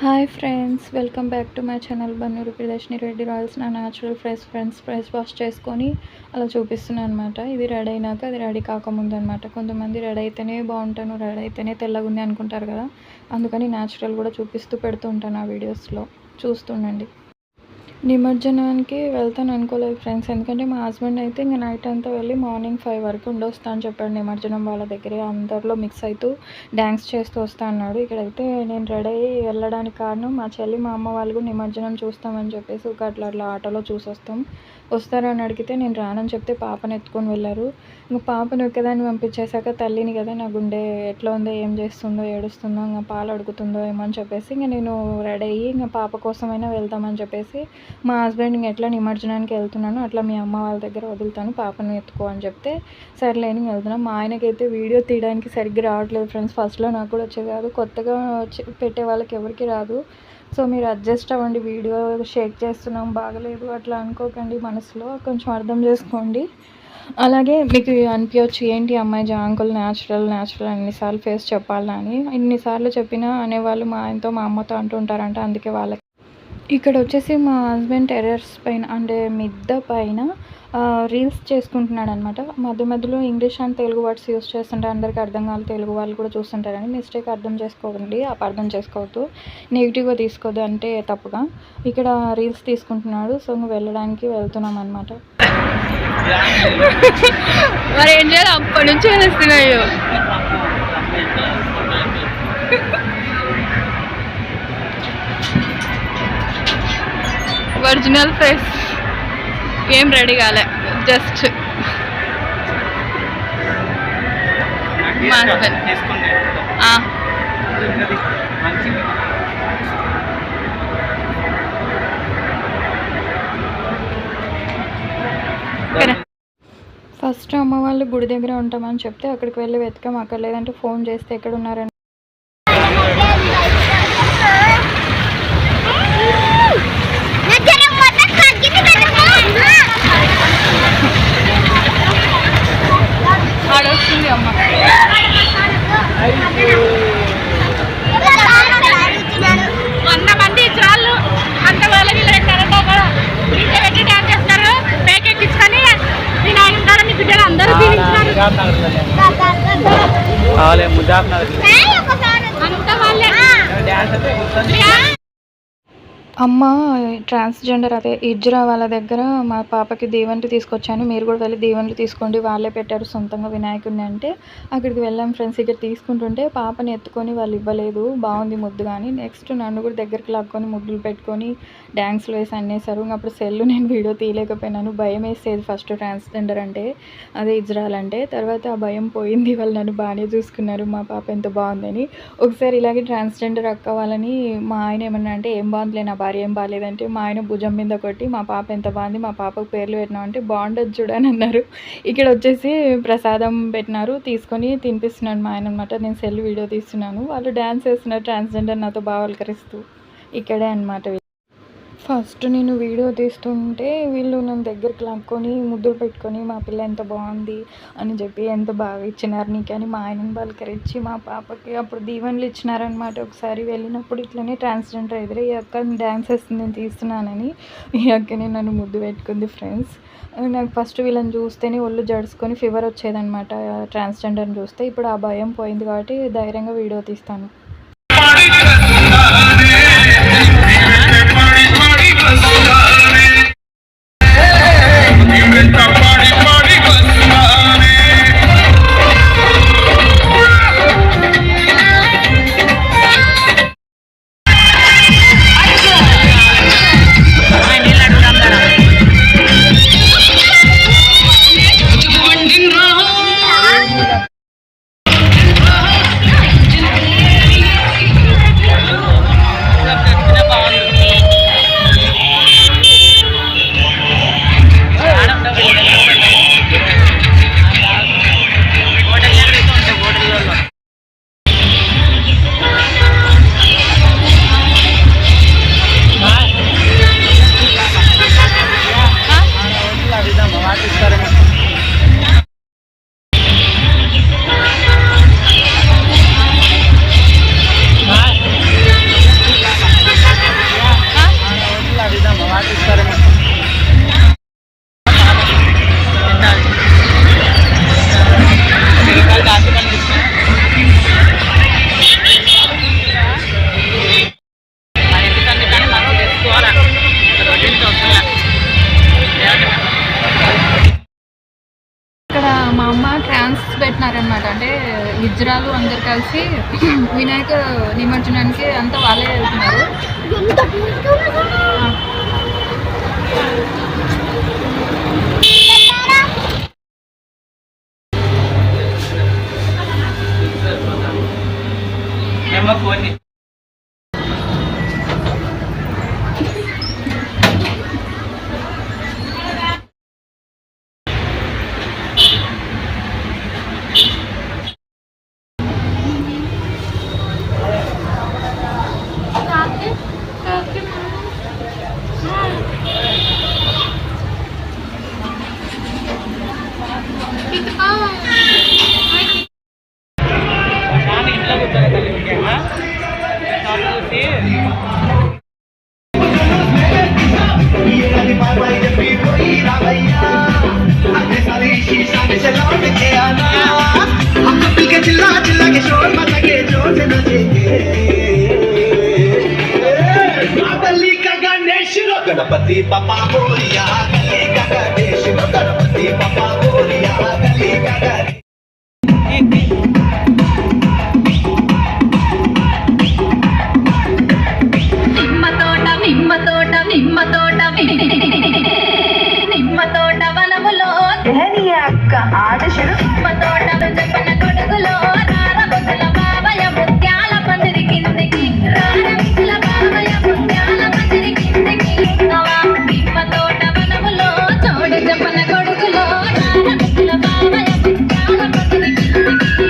Hi friends, welcome back to my channel Bannur Priyadarshini Reddy Royals. నా natural face wash చేసుకొని అలా చూపిస్తున్నాను అనమాట. ఇది రెడీ అయినాక అది రెడీ కాకముందు అనమాట. కొంతమంది రెడీ అయితేనే బాగుంటాను, రెడీ అయితేనే తెల్లగా ఉంది అనుకుంటారు కదా, అందుకని న్యాచురల్ కూడా చూపిస్తూ పెడుతూ ఉంటాను ఆ వీడియోస్లో, చూస్తుండండి. నిమజ్జనానికి వెళ్తాను అనుకోలేదు ఫ్రెండ్స్, ఎందుకంటే మా హస్బెండ్ అయితే ఇంకా నైట్ అంతా వెళ్ళి మార్నింగ్ 5 వరకు ఉండొస్తా అని చెప్పాడు. నిమజ్జనం వాళ్ళ దగ్గరే అందరిలో మిక్స్ అవుతూ డ్యాన్స్ చేస్తూ వస్తా అన్నాడు. ఇక్కడైతే నేను రెడీ అయ్యి వెళ్ళడానికి కారణం మా చెల్లి మా అమ్మ వాళ్ళు కూడా నిమజ్జనం చూస్తామని చెప్పేసి ఒక అట్లా ఆటోలో చూసొస్తాం. వస్తారని అడిగితే నేను రానని చెప్తే పాపను ఎత్తుకొని వెళ్ళారు. ఇంకా పాపను ఒక్కదాన్ని పంపించేశాక తల్లిని కదా, నా గుండె ఎట్లా ఉందో, ఏం చేస్తుందో, ఏడుస్తుందో, ఇంకా పాలు అడుగుతుందో ఏమో అని చెప్పేసి ఇంకా నేను రెడీ అయ్యి ఇంకా పాప కోసమైనా వెళ్తామని చెప్పేసి మా హస్బెండ్ ఇంక ఎట్లా నిమజ్జనానికి వెళ్తున్నాను అట్లా మీ అమ్మ వాళ్ళ దగ్గర వదులుతాను, పాపను ఎత్తుకో అని చెప్తే సర్లేని వెళ్తున్నాను. మా ఆయనకైతే వీడియో తీయడానికి సరిగ్గా రావట్లేదు ఫ్రెండ్స్. ఫస్ట్లో నాకు కూడా వచ్చేది కాదు, కొత్తగా పెట్టే వాళ్ళకి ఎవరికి రాదు. సో మీరు అడ్జస్ట్ అవ్వండి, వీడియో షేక్ చేస్తున్నాం బాగలేదు అట్లా అనుకోకండి, మనసులో కొంచెం అర్థం చేసుకోండి. అలాగే మీకు అనిపించవచ్చు ఏంటి అమ్మాయి జాంకులు న్యాచురల్ అన్నిసార్లు ఫేస్ చెప్పాలా అని. ఇన్నిసార్లు చెప్పినా అనేవాళ్ళు మా ఆయనతో మా అమ్మతో అంటుంటారంట, అందుకే వాళ్ళకి. ఇక్కడ వచ్చేసి మా హస్బెండ్ టెర్రస్ పైన అంటే మిద్ద పైన రీల్స్ చేసుకుంటున్నాడు అనమాట. మధ్యలో English and Telugu words use చేస్తుంటారు, అందరికీ అర్థం కాదు, తెలుగు వాళ్ళు కూడా చూస్తుంటారని. మిస్టేక్ అర్థం చేసుకోకండి, అపార్థం చేసుకోవద్దు, నెగిటివ్గా తీసుకోవద్దు అంటే తప్పుగా. ఇక్కడ రీల్స్ తీసుకుంటున్నాడు, సో వెళ్ళడానికి వెళ్తున్నాం అనమాట. మరి ఏం చేయాలి, అప్పటి నుంచి వేస్తున్నాయో. ఒరిజినల్ ఫేస్ ఏం రెడీ కాలే, జస్ట్ మా హస్బెండ్. ఫస్ట్ అమ్మ వాళ్ళు గుడి దగ్గర ఉంటామని చెప్తే అక్కడికి వెళ్ళి వెతకాం, అక్కడ లేదంటే ఫోన్ చేస్తే ఎక్కడ ఉన్నారని. ఆడొస్తుంది అమ్మ. అంతమంది చాలు, అంత వాళ్ళకి పెట్టి డాన్స్ చేస్తారు, బ్యాగ్ ఎక్కించుకొని మీ బిడ్డలు అందరూ అంత వాళ్ళే. అమ్మ ట్రాన్స్జెండర్ అదే ఇజ్రా వాళ్ళ దగ్గర మా పాపకి దీవెనలు తీసుకొచ్చాను, మీరు కూడా వెళ్ళి దీవెనలు తీసుకోండి, వాళ్ళే పెట్టారు సొంతంగా వినాయకుడిని అంటే అక్కడికి వెళ్ళాం ఫ్రెండ్స్. ఇక్కడ తీసుకుంటుంటే పాపని ఎత్తుకొని వాళ్ళు ఇవ్వలేదు, బాగుంది ముద్దు కానీ. నెక్స్ట్ నన్ను కూడా దగ్గరికి లాక్కొని ముద్దులు పెట్టుకొని డ్యాన్స్లు వేసి అన్నేసారు. అప్పుడు సెల్లు నేను వీడియో తీయలేకపోయినాను, భయం వేసేది ఫస్ట్ ట్రాన్స్జెండర్ అంటే, అదే ఇజ్రాయల్ అంటే. తర్వాత ఆ భయం పోయింది, వాళ్ళు నన్ను బాగానే చూసుకున్నారు, మా పాప ఎంత బాగుందని. ఒకసారి ఇలాగే ట్రాన్స్జెండర్ అక్క వాళ్ళని మా ఆయన ఏమన్నా అంటే ఏం బాగుందిలే నా భార్య ఏం బాగాలేదంటే మా ఆయన భుజం మీద కొట్టి మా పాప ఎంత బాగుంది, మా పాపకు పేర్లు పెట్టినాం అంటే బాగుండదు చూడని అన్నారు. ఇక్కడ వచ్చేసి ప్రసాదం పెట్టినారు, తీసుకొని తినిపిస్తున్నాను మా ఆయన అనమాట. నేను సెల్ వీడియో తీస్తున్నాను, వాళ్ళు డ్యాన్స్ వేస్తున్నారు ట్రాన్స్జెండర్ నాతో బాగా వలకరిస్తూ. ఇక్కడే అనమాట. ఫస్ట్ నేను వీడియో తీస్తుంటే వీళ్ళు నన్ను దగ్గరికి లాక్కొని ముద్దులు పెట్టుకొని మా పిల్ల ఎంత బాగుంది అని చెప్పి ఎంత బాగా ఇచ్చినారు నీకు అని మా ఆయనని పలకరించి మా పాపకి అప్పుడు దీవెనలు ఇచ్చినారనమాట. ఒకసారి వెళ్ళినప్పుడు ఇట్లనే ట్రాన్స్జెండర్ ఎదురు ఈ అక్క డ్యాన్స్ వేస్తుంది నేను తీస్తున్నానని, ఈ అక్కనే నన్ను ముద్దు పెట్టుకుంది ఫ్రెండ్స్. నాకు ఫస్ట్ వీళ్ళని చూస్తేనే ఒళ్ళు జడుచుకొని ఫీవర్ వచ్చేదనమాట ట్రాన్స్జెండర్ని చూస్తే. ఇప్పుడు ఆ భయం పోయింది కాబట్టి ధైర్యంగా వీడియో తీస్తాను. డ్యాన్స్ పెట్టినారనమాట. అంటే హిజ్రాలు అందరు కలిసి వినాయక నిమజ్జనానికి అంతా వాళ్ళే వెళ్తున్నారు. गणपति पप्पा मोरिया गले का गणेश गणपति पप्पा मोरिया गले का गणेश నిమ్మ తోట వనములో అక్క ఆదశుడు నిమ్మ తోట చెప్పన కొడుకులో రారబుతుల బాబయ ముత్యాల పందిరి కిందికి రారబుతుల బాబయ ముత్యాల పందిరి కిందికి నిమ్మ తోట వనములో చోడు చెప్పన కొడుకులో రారబుతుల బాబయ ముత్యాల పందిరి కిందికి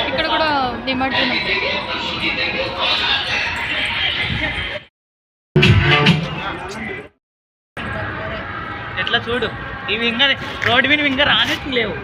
ఇక్కడ కూడా నిమజ్జనం. ఎట్లా చూడు ఇవి ఇంకా రోడ్డు మీద ఇంకా రానట్టు లేవు.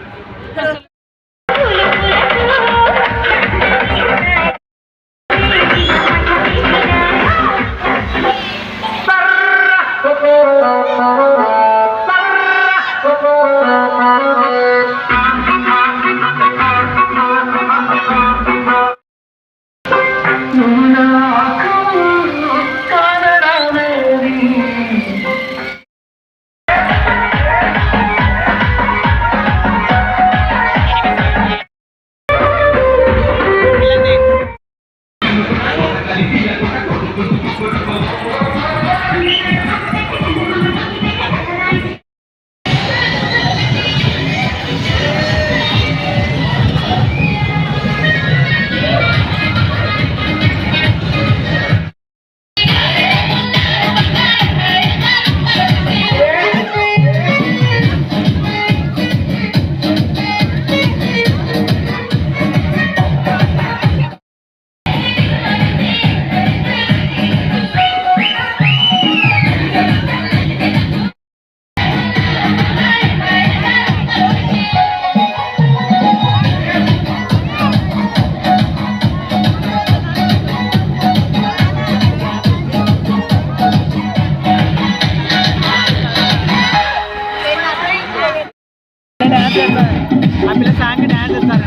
ఆ పిల్ల సాంగ్ డాన్స్ చేస్తారు.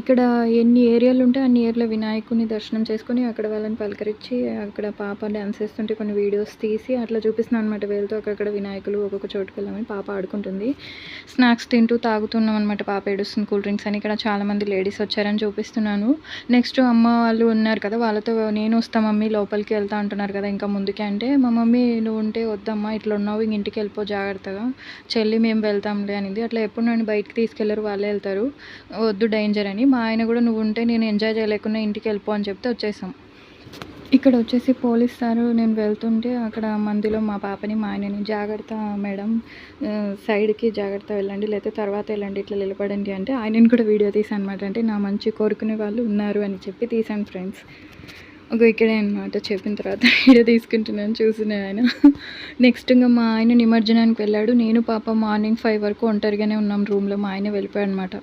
ఇక్కడ ఎన్ని ఏరియాలు ఉంటే అన్ని ఏరియాలో వినాయకుని దర్శనం చేసుకొని అక్కడ వాళ్ళని పలకరించి అక్కడ పాప డ్యాన్స్ చేస్తుంటే కొన్ని వీడియోస్ తీసి అట్లా చూపిస్తున్నాను అనమాట. వేలుతో అక్కడక్కడ వినాయకులు ఒక్కొక్క చోటుకి వెళ్ళామని పాప ఆడుకుంటుంది. స్నాక్స్ తింటూ తాగుతున్నాం అనమాట. పాప ఏడుస్తుంది కూల్ డ్రింక్స్ అని. ఇక్కడ చాలామంది లేడీస్ వచ్చారని చూపిస్తున్నాను. నెక్స్ట్ అమ్మ వాళ్ళు ఉన్నారు కదా, వాళ్ళతో నేను వస్తా మమ్మీ లోపలికి వెళ్తా అంటున్నారు కదా ఇంకా ముందుకే అంటే, మా మమ్మీ నువ్వు ఉంటే వద్దమ్మా ఇట్లా ఉన్నావు ఇంటికి వెళ్ళిపో జాగ్రత్తగా, చెల్లి మేము వెళ్తాంలే అనింది. అట్లా ఎప్పుడు నన్ను బయటకు తీసుకెళ్లరు, వాళ్ళే వెళ్తారు, వద్దు డేంజర్ అని. మా ఆయన కూడా నువ్వు ఉంటే నేను ఎంజాయ్ చేయలేకుండా ఇంటికి వెళ్ళిపో అని చెప్తే వచ్చేసాం. ఇక్కడ వచ్చేసి పోలీస్ సారు నేను వెళ్తుంటే అక్కడ మందిలో మా పాపని మా ఆయనని జాగ్రత్త మేడం, సైడ్కి జాగ్రత్త వెళ్ళండి లేకపోతే తర్వాత వెళ్ళండి ఇట్లా నిలబడండి అంటే ఆయనని కూడా వీడియో తీసాను అనమాట. అంటే నా మంచి కోరుకునే వాళ్ళు ఉన్నారు అని చెప్పి తీసాను ఫ్రెండ్స్. ఒక ఇక్కడే అనమాట. చెప్పిన తర్వాత వీడియో తీసుకుంటున్నాను చూసిన ఆయన. నెక్స్ట్ ఇంకా మా ఆయన నిమజ్జనానికి వెళ్ళాడు. నేను పాప మార్నింగ్ 5 వరకు ఒంటరిగానే ఉన్నాం రూమ్లో. మా ఆయన వెళ్ళిపోయాడు అనమాట.